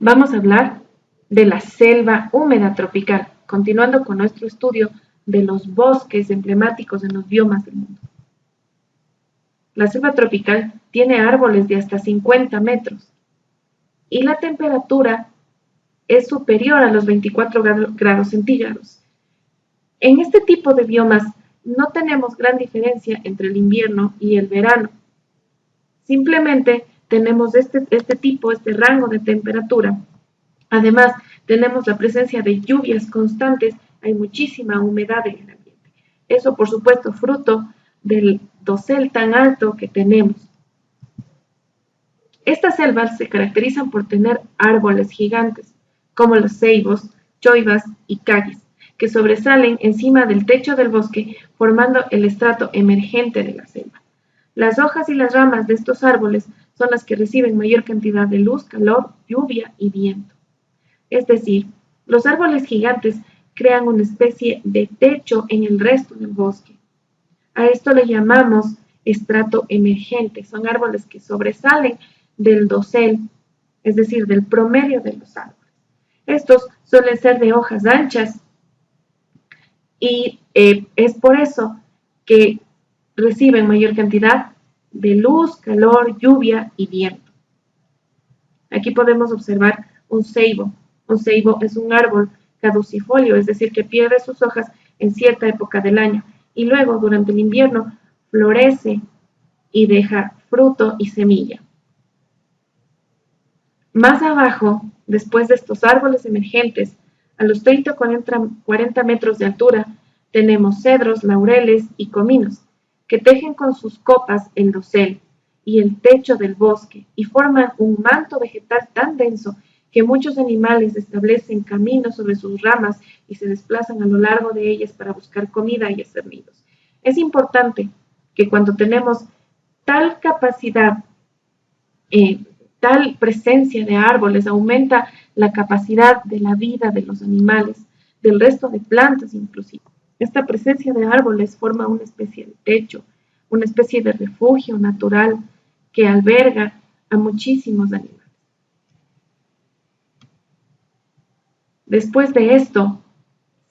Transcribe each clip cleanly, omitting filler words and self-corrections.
Vamos a hablar de la selva húmeda tropical, continuando con nuestro estudio de los bosques emblemáticos en los biomas del mundo. La selva tropical tiene árboles de hasta 50 metros y la temperatura es superior a los 24 grados centígrados. En este tipo de biomas no tenemos gran diferencia entre el invierno y el verano. Simplemente tenemos este rango de temperatura. Además, tenemos la presencia de lluvias constantes, hay muchísima humedad en el ambiente. Eso, por supuesto, fruto del dosel tan alto que tenemos. Estas selvas se caracterizan por tener árboles gigantes, como los ceibos, choivas y caguis, que sobresalen encima del techo del bosque, formando el estrato emergente de la selva. Las hojas y las ramas de estos árboles son las que reciben mayor cantidad de luz, calor, lluvia y viento. Es decir, los árboles gigantes crean una especie de techo en el resto del bosque. A esto le llamamos estrato emergente. Son árboles que sobresalen del dosel, es decir, del promedio de los árboles. Estos suelen ser de hojas anchas y es por eso que reciben mayor cantidad de luz, calor, lluvia y viento. Aquí podemos observar un ceibo. Un ceibo es un árbol caducifolio, es decir, que pierde sus hojas en cierta época del año y luego durante el invierno florece y deja fruto y semilla. Más abajo, después de estos árboles emergentes, a los 30 o 40 metros de altura, tenemos cedros, laureles y cominos, que tejen con sus copas el dosel y el techo del bosque y forman un manto vegetal tan denso que muchos animales establecen caminos sobre sus ramas y se desplazan a lo largo de ellas para buscar comida y hacer nidos. Es importante que cuando tenemos tal capacidad, tal presencia de árboles, aumenta la capacidad de la vida de los animales, del resto de plantas inclusive. Esta presencia de árboles forma una especie de techo, una especie de refugio natural que alberga a muchísimos animales. Después de esto,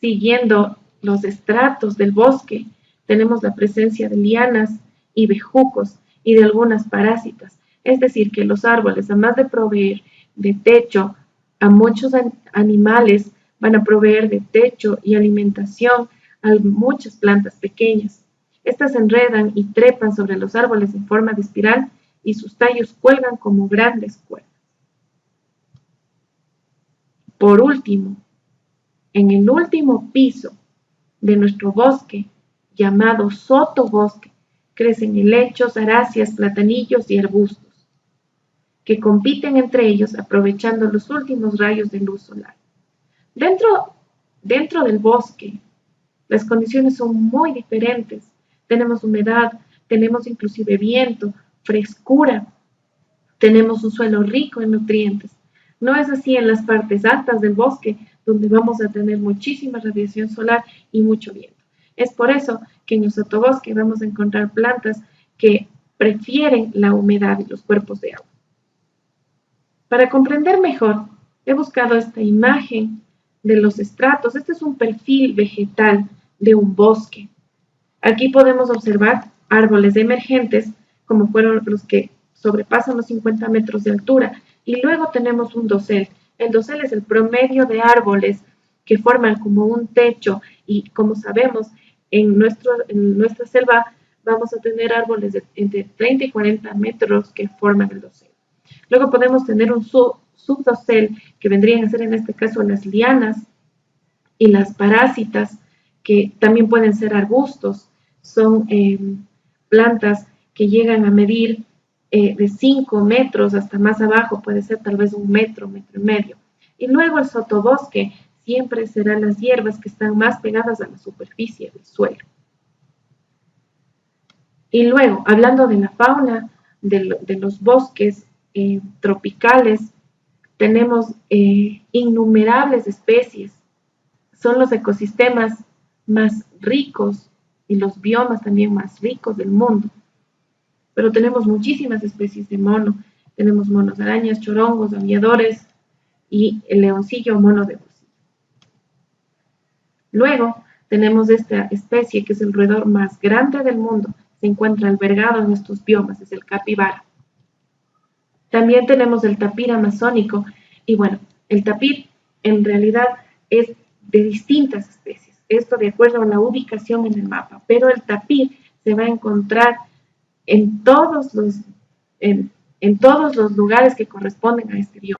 siguiendo los estratos del bosque, tenemos la presencia de lianas y bejucos y de algunas parásitas. Es decir, que los árboles, además de proveer de techo a muchos animales, van a proveer de techo y alimentación a muchas plantas pequeñas. Estas se enredan y trepan sobre los árboles en forma de espiral y sus tallos cuelgan como grandes cuerdas. Por último, en el último piso de nuestro bosque, llamado sotobosque, crecen helechos, aráceas, platanillos y arbustos, que compiten entre ellos aprovechando los últimos rayos de luz solar. Dentro del bosque, las condiciones son muy diferentes. Tenemos humedad, tenemos inclusive viento, frescura, tenemos un suelo rico en nutrientes. No es así en las partes altas del bosque, donde vamos a tener muchísima radiación solar y mucho viento. Es por eso que en el sotobosque vamos a encontrar plantas que prefieren la humedad y los cuerpos de agua. Para comprender mejor, he buscado esta imagen de los estratos. Este es un perfil vegetal de un bosque. Aquí podemos observar árboles emergentes, como fueron los que sobrepasan los 50 metros de altura, y luego tenemos un dosel. El dosel es el promedio de árboles que forman como un techo, y como sabemos, en nuestra selva vamos a tener árboles de entre 30 y 40 metros que forman el dosel. Luego podemos tener un subdosel, que vendrían a ser en este caso las lianas y las parásitas, que también pueden ser arbustos. Son plantas que llegan a medir de 5 metros hasta más abajo, puede ser tal vez 1 metro, 1,5 metros. Y luego el sotobosque siempre serán las hierbas que están más pegadas a la superficie del suelo. Y luego, hablando de la fauna de los bosques tropicales, tenemos innumerables especies. Son los ecosistemas más ricos y los biomas también más ricos del mundo. Pero tenemos muchísimas especies de mono. Tenemos monos arañas, chorongos, aviadores, y el leoncillo mono de bolsillo. Luego tenemos esta especie que es el roedor más grande del mundo, se encuentra albergado en estos biomas, es el capibara. También tenemos el tapir amazónico y bueno, el tapir en realidad es de distintas especies, esto de acuerdo a la ubicación en el mapa, pero el tapir se va a encontrar en todos los lugares que corresponden a este bioma.